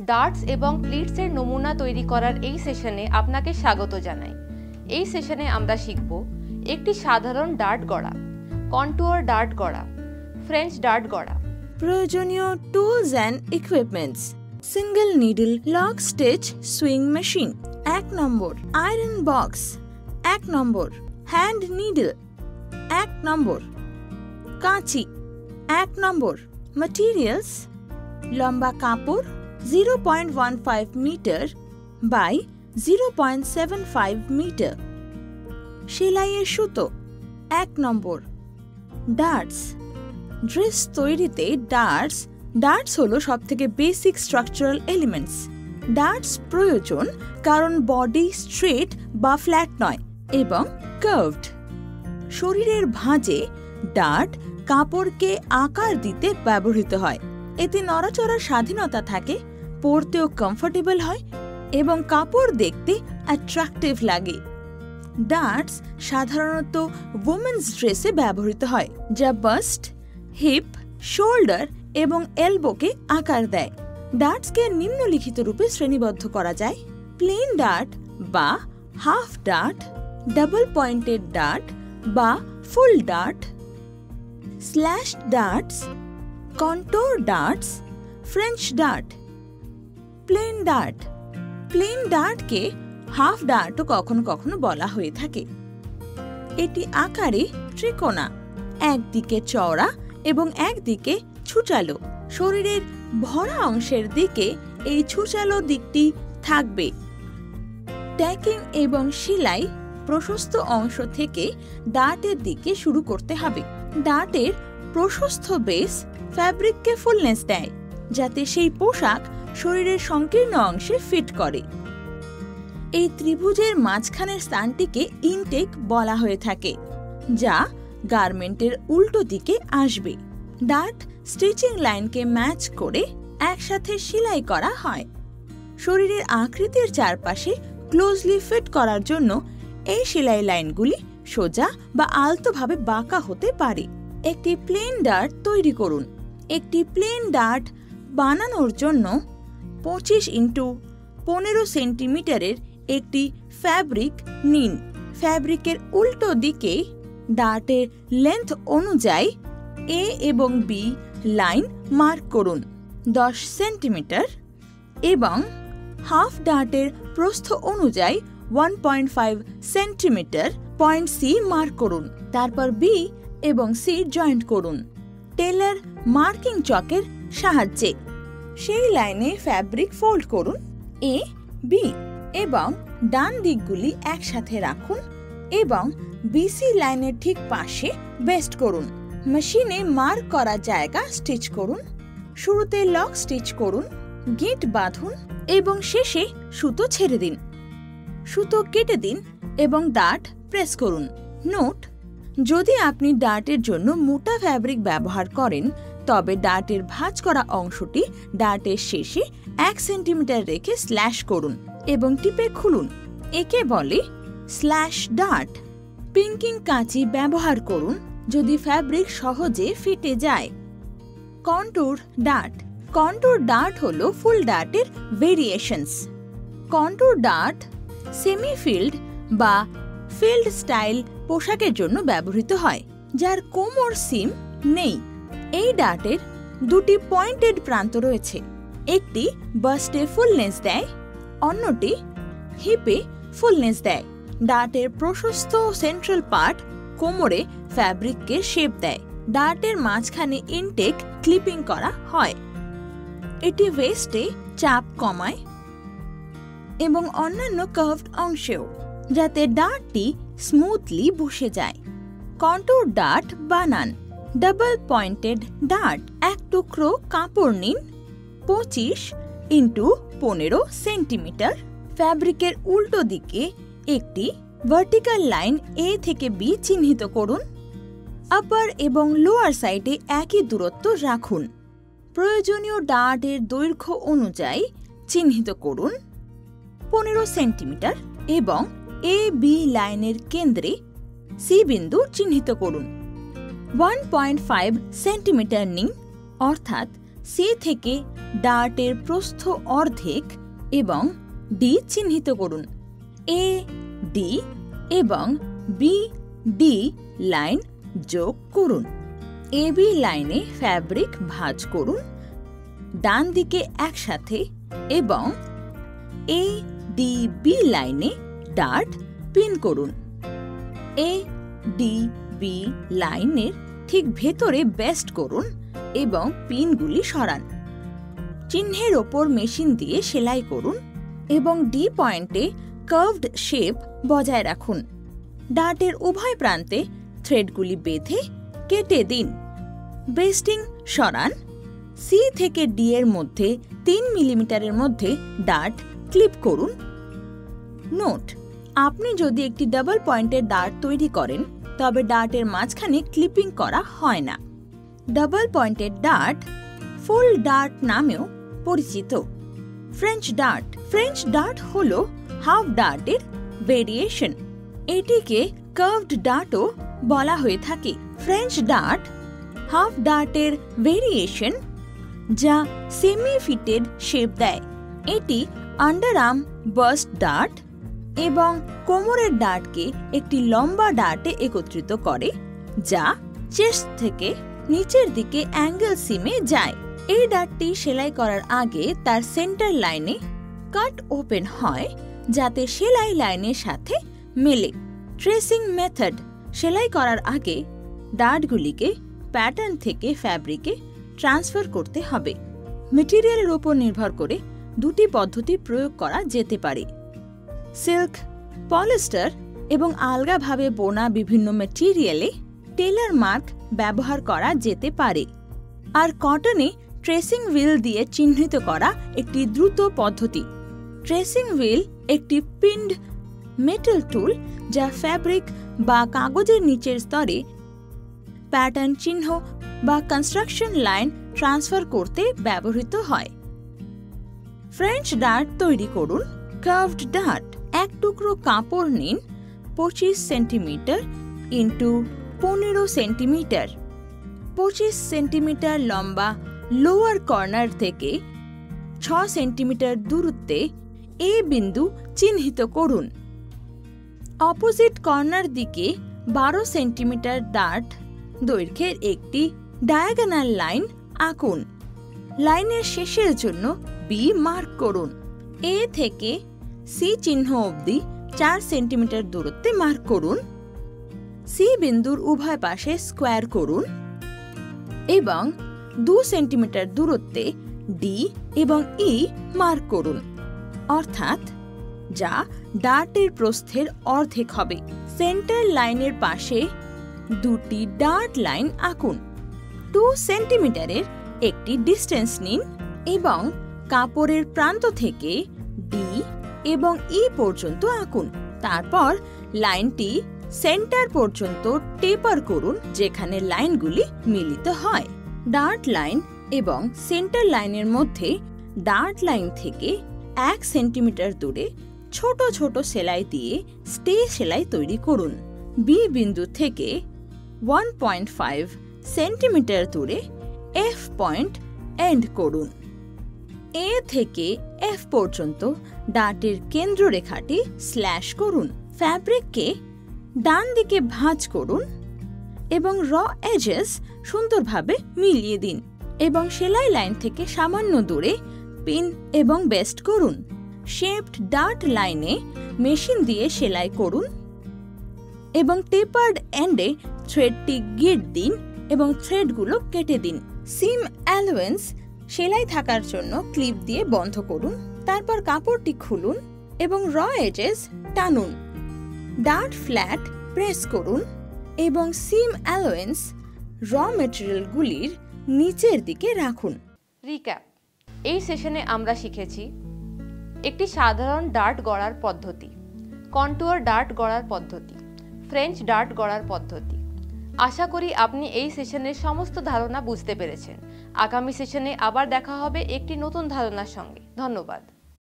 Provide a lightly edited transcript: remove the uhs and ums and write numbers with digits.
Darts এবং প্লিটসের নমুনা তৈরি করার এই সেশনে আপনাকে স্বাগত জানাই। এই সেশনে আমরা শিখব একটি সাধারণ ডার্ট গড়া, কন্টুয়ার ডার্ট গড়া, ফ্রেঞ্চ ডার্ট গড়া। প্রয়োজনীয় tools and equipments: single needle lock stitch sewing machine 1 number, iron box 1 number, hand needle 1 নম্বর, কাঁচি 1 নম্বর। ম্যাটেরিয়ালস: লম্বা কাপড় 0.15 মিটার বাই 0.75 মিটার, সেলাইয়ের সুতো 1 নম্বর। ডার্টস: ড্রেস তৈরিতে ডার্টস হলো সবথেকে বেসিক স্ট্রাকচারাল এলিমেন্টস। ডার্টস প্রয়োজন কারণ বডি স্ট্রেট বা ফ্ল্যাট নয় এবং কার্ভড। শরীরের ভাঁজে ডার্ট কাপড়কে আকার দিতে ব্যবহৃত হয়। এতে নড়াচড়ার স্বাধীনতা থাকে, পরতেও কমফোর্টেবল হয় এবং কাপড় দেখতে অ্যাট্রাকটিভ লাগে। ডার্টস সাধারণত ওমেন্স ড্রেসে ব্যবহৃত হয়, যা বাস্ট, হিপ, শোল্ডার এবং এলবোকে আকার দেয়। ডার্টসকে নিম্নলিখিত রূপে শ্রেণীবদ্ধ করা যায়: প্লেন ডার্ট বা half dart, double pointed dart বা full dart, slash darts, contour darts, French dart. Plain ডার্টকে হাফ ডার্টও কখনো কখনো বলা হয়ে থাকে। এটি আকারে ত্রিকোণা, একদিকে চওড়া এবং একদিকে ছুচালো। শরীরের ভরা অংশের দিকে এই ছুচালো দিকটি থাকবে। ট্যাকিং এবং সেলাই প্রশস্ত অংশ থেকে ডার্টের দিকে শুরু করতে হবে। ডার্টের প্রশস্ত বেস ফ্যাব্রিককে ফুলনেস দেয়, যাতে সেই পোশাক শরীরের সংকীর্ণ অংশে ফিট করে। এই ত্রিভুজের মাঝখানের স্থানটিকে ইনটেক বলা হয়ে থাকে, যা গার্মেন্টের উল্টো দিকে আসবে। ডার্ট স্টিচিং লাইনকে ম্যাচ করে একসাথে সেলাই করা হয়। শরীরের আকৃতির চারপাশে ক্লোজলি ফিট করার জন্য এই সেলাই লাইনগুলি সোজা বা আলতোভাবে বাঁকা হতে পারে। একটি প্লেন ডার্ট তৈরি করুন। একটি প্লেন ডার্ট বানানোর জন্য 25x15 সেন্টিমিটারের একটি ফ্যাব্রিক নিন। ফ্যাব্রিকের উল্টো দিকে ডার্টের লেন্থ অনুযায়ী এ এবং বি লাইন মার্ক করুন 10 সেন্টিমিটার এবং হাফ ডার্টের প্রস্থ অনুযায়ী 1.5 সেন্টিমিটার পয়েন্ট সি মার্ক করুন। তারপর বি এবং সি জয়েন্ট করুন টেলার মার্কিং চকের সাহায্যে। সেই লাইনে ফ্যাব্রিক ফোল্ড করুন এ, বি এবং ডান দিকগুলি একসাথে রাখুন এবং বিসি লাইনের ঠিক পাশে বেস্ট করুন। মেশিনে মার্ক করা জায়গা স্টিচ করুন। শুরুতে লক স্টিচ করুন, গিঁট বাঁধুন এবং শেষে সুতো ছেড়ে দিন। সুতো কেটে দিন এবং ডার্ট প্রেস করুন। নোট: যদি আপনি ডার্টের জন্য মোটা ফ্যাব্রিক ব্যবহার করেন, তবে ডার্টের ভাঁজ করা অংশটি ডার্টের শেষে 1 সেন্টিমিটার রেখে স্ল্যাশ করুন এবং টিপে খুলুন। একে বলে স্ল্যাশ ডার্ট। পিঙ্কিং কাঁচি ব্যবহার করুন যদি ফ্যাব্রিক সহজে ফিটে যায়। কন্ট্যুর ডার্ট হল ফুল ডার্টের variations. Contour dart semi fitted বা ফিল্ড স্টাইল পোশাকের জন্য ব্যবহৃত হয়, যার কোমর সিম নেই। এই ডার্টের দুটি পয়েন্টেড প্রান্ত রয়েছে, একটি বাস্টে ফুলনেস দেয়, অন্যটি হিপে ফুলনেস দেয়। ডার্টের প্রশস্ত সেন্ট্রাল পার্ট কোমরে ফ্যাব্রিককে শেপ দেয়। ডার্টের মাঝখানে ইনটেক ক্লিপিং করা হয়। এটি ওয়েস্টে চাপ কমায় এবং অন্যান্য কার্ভড অংশেও, যাতে ডার্টটি স্মুথলি বসে যায়। কন্ট্যুর ডার্ট বানান: ডাবল পয়েন্টেড ডার্ট। এক টুকরো কাপড় নিন 25x15 সেন্টিমিটার। ফ্যাব্রিকের উল্টো দিকে একটি ভার্টিক্যাল লাইন এ থেকে বি চিহ্নিত করুন। আপার এবং লোয়ার সাইডে একই দূরত্ব রাখুন। প্রয়োজনীয় ডার্টের দৈর্ঘ্য অনুযায়ী চিহ্নিত করুন 15 সেন্টিমিটার এবং এ বি লাইনের কেন্দ্রে সি বিন্দু চিহ্নিত করুন। 1.5 সেন্টিমিটার নিন, অর্থাৎ সি থেকে ডার্টের প্রস্থ অর্ধেক এবং ডি চিহ্নিত করুন। এ ডি এবং বি ডি লাইন যোগ করুন। এ বি লাইনে ফ্যাব্রিক ভাঁজ করুন ডান দিকে একসাথে এবং এ ডি বি লাইনে ডার্ট পিন করুন। এ ডি বি লাইনের ঠিক ভেতরে বেস্ট করুন এবং পিনগুলি সরান। চিহ্নের ওপর মেশিন দিয়ে সেলাই করুন এবং ডি পয়েন্টে কার্ভড শেপ বজায় রাখুন। ডার্টের উভয় প্রান্তে থ্রেডগুলি বেঁধে কেটে দিন। বেস্টিং সরান। সি থেকে ডি এর মধ্যে 3 মিলিমিটারের মধ্যে ডার্ট ক্লিপ করুন। নোট: আপনি যদি একটি ডাবল পয়েন্টের ডার্ট তৈরি করেন তবে ডার্টের মাঝখানে ক্লিপিং করা হয় না। ডাবল পয়েন্টেড ডার্ট ফুল ডার্ট নামেও পরিচিত। ফ্রেঞ্চ ডার্ট হল হাফ ডার্টের ভেরিয়েশন। এটিকে কার্ভড ডার্টও বলা হয়ে থাকে। ফ্রেঞ্চ ডার্ট হাফ ডার্টের ভেরিয়েশন যা সেমি ফিটেড শেপ দেয়। এটি আন্ডারআর্ম বাস্ট ডার্ট এবং কোমরের ডার্টকে একটি লম্বা ডার্টে একত্রিত করে যা চেস্ট থেকে নিচের দিকে অ্যাঙ্গেল সিমে যায়। এই ডার্টটি সেলাই করার আগে তার সেন্টার লাইনে কাট ওপেন হয় যাতে সেলাই লাইনের সাথে মেলে। ট্রেসিং মেথড: সেলাই করার আগে ডার্টগুলিকে প্যাটার্ন থেকে ফ্যাব্রিকে ট্রান্সফার করতে হবে। মেটেরিয়ালের উপর নির্ভর করে দুটি পদ্ধতি প্রয়োগ করা যেতে পারে। সিল্ক, পলিস্টার এবং আলগাভাবে বোনা বিভিন্ন মেটেরিয়ালে টেলার মার্ক ব্যবহার করা যেতে পারে। আর কটনে ট্রেসিং হুইল দিয়ে চিহ্নিত করা একটি দ্রুত পদ্ধতি। ট্রেসিং হুইল একটি পিন্ড মেটাল টুল যা ফ্যাব্রিক বা কাগজের নিচের স্তরে প্যাটার্ন চিহ্ন বা কনস্ট্রাকশন লাইন ট্রান্সফার করতে ব্যবহৃত হয়। ফ্রেঞ্চ ডার্ট তৈরি করুন। কার্ভড ডার্ট: এক টুকরো কাপড় নিন 25 সেন্টিমিটার ইন্টু 15 সেন্টিমিটার। 25 সেন্টিমিটার লম্বা লোয়ার কর্নার থেকে 6 সেন্টিমিটার দূরত্বে এ বিন্দু চিহ্নিত করুন। অপোজিট কর্নার দিকে 12 সেন্টিমিটার ডার্ট দৈর্ঘ্যের একটি ডায়াগোনাল লাইন আঁকুন। লাইনের শেষের জন্য বি মার্ক করুন। এ থেকে সি চিহ্ন অবধি 4 সেন্টিমিটার দূরত্বে মার্ক করুন। সি বিন্দুর উভয় পাশে স্কোয়ার করুন এবং 2 সেন্টিমিটার দূরত্বে ডি এবং ই মার্ক করুন, অর্থাৎ যা ডার্টের প্রস্থের অর্ধেক হবে। সেন্টার লাইনের পাশে দুটি ডার্ট লাইন আঁকুন। 2 সেন্টিমিটারের একটি ডিস্টেন্স নিন এবং কাপড়ের প্রান্ত থেকে ডি এবং ই পর্যন্ত আঁকুন। তারপর লাইনটি সেন্টার পর্যন্ত টেপার করুন যেখানে লাইনগুলি মিলিত হয়। ডার্ট লাইন এবং সেন্টার লাইনের মধ্যে ডার্ট লাইন থেকে 1 সেন্টিমিটার দূরে ছোট ছোট সেলাই দিয়ে স্টে সেলাই তৈরি করুন। বি বিন্দু থেকে 1.5 সেন্টিমিটার দূরে এফ পয়েন্ট এন্ড করুন। এ থেকে এফ পর্যন্ত ডার্টের কেন্দ্র রেখাটি স্ল্যাশ করুন। ফ্যাব্রিককে ডান দিকে ভাঁজ করুন এবং র এজেস সুন্দরভাবে মিলিয়ে দিন এবং সেলাই লাইন থেকে সামান্য দূরে পিন এবং বেস্ট করুন। শেপড ডার্ট লাইনে মেশিন দিয়ে সেলাই করুন এবং টেপার্ড এন্ডে থ্রেডটি গিট দিন এবং থ্রেডগুলো কেটে দিন। সিম অ্যালোয়েন্স সেলাই থাকার জন্য ক্লিপ দিয়ে বন্ধ করুন। তারপর কাপড়টি খুলুন এবং র এজেস টানুন। ডার্ট ফ্ল্যাট প্রেস করুন এবং সিম অ্যালোয়েন্স র মেটেরিয়ালগুলির নিচের দিকে রাখুন। রিক্যাপ: এই সেশনে আমরা শিখেছি একটি সাধারণ ডার্ট গড়ার পদ্ধতি, কন্টুয়ার ডার্ট গড়ার পদ্ধতি, ফ্রেঞ্চ ডার্ট গড়ার পদ্ধতি। আশা করি আপনি এই সেশনের সমস্ত ধারণা বুঝতে পেরেছেন। আগামী সেশনে আবার দেখা হবে একটি নতুন ধারণার সঙ্গে। ধন্যবাদ।